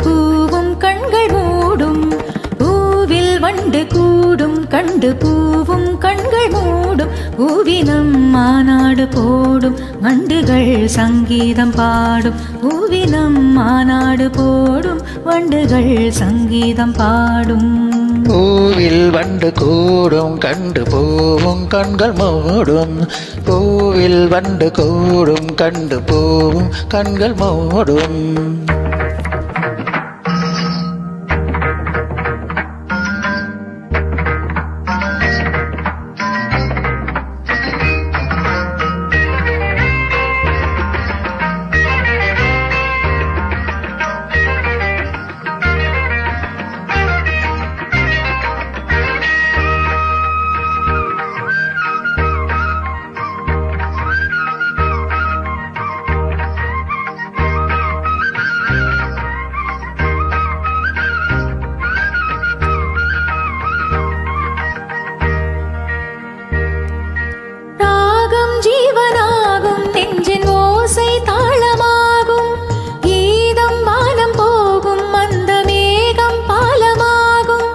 பூவும் கண்கள் மூடும். பூவில் வண்டு கூடும் கண்டு பூவும் கண்கள் மூடும். பூவினம் மாநாடு போடும் வண்டுகள் சங்கீதம் பாடும். பூவினம் மாநாடு போடும் வண்டுகள் சங்கீதம் பாடும். பூவில் வண்டு கூடும் கண்டு பூவும் கண்கள் மூடும். பூவில் வண்டு கூடும் கண்டு பூவும் கண்கள் மூடும். ஜீவனாகும் நெஞ்சின் ஓசை தாளமாகும். கீதம் வானம் போகும் அந்த மேகம் பாலமாகும்.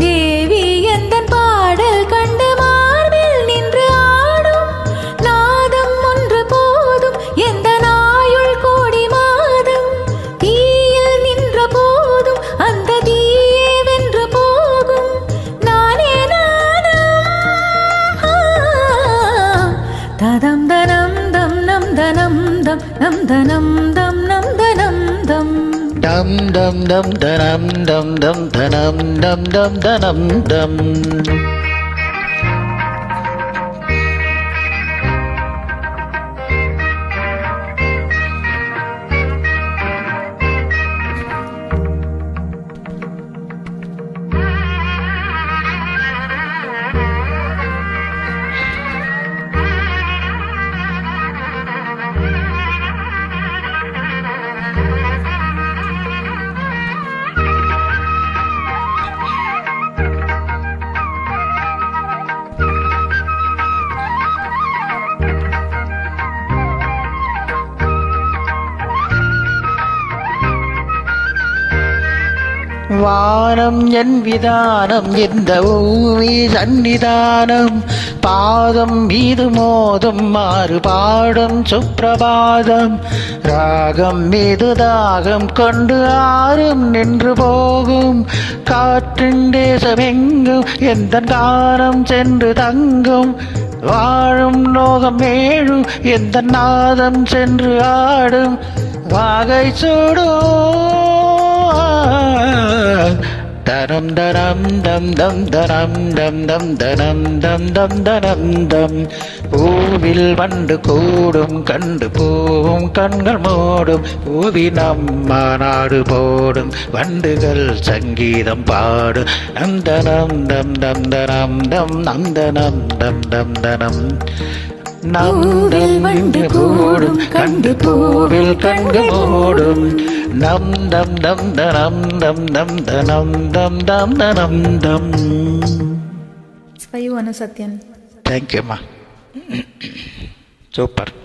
தேவி எந்தன் பாடல் கண்டு மார்பில் நின்று ஆடும். நாதம் ஒன்று போதும் எந்த நாயுள் கோடி மாதம். தீயில் நின்ற போதும் அந்த தீயே வென்று போகும். நானே ததம் தனம் தம் நம் தனம் தம் நம் தனம் தம் நம் தனம் தம் டம் டம் டம் தனம் டம் டம் தனம் டம் டம் தனம் டம். வானம் என் விதானம் இந்த பூமி சன்னிதானம். பாதம் மீது மோதும் மாறு பாடும் சுப்பிரபாதம். ராகம் மீது தாகம் கொண்டு ஆறும் நின்று போகும். காற்றின் தேசமெங்கும் எந்த கானம் சென்று தங்கும். வாழும் லோகம் ஏழும் எந்த நாதம் சென்று ஆடும். வாகை சூடும் தனம் தனம் தம் தம் தனம் தம் தம் தனம் தம் தம் தனம் தம். பூவில் வண்டு கூடும் கண்டு பூவும் கண்கள் மூடும். பூவினம் மாநாடு போடும் வண்டுகள் சங்கீதம் பாடும். நந்தனம் தம் தம் தனம் தம் நந்தனம் தம் தம் தனம். நந்தம் வண்டு கூடும் கண்டு பூவில் கண்கள் மூடும். நம் தம் தம் தனம் தம் தம் தனம் தம் தம் தனம் தம். It's for you, Anu Satyan. Thank you, ma. Super.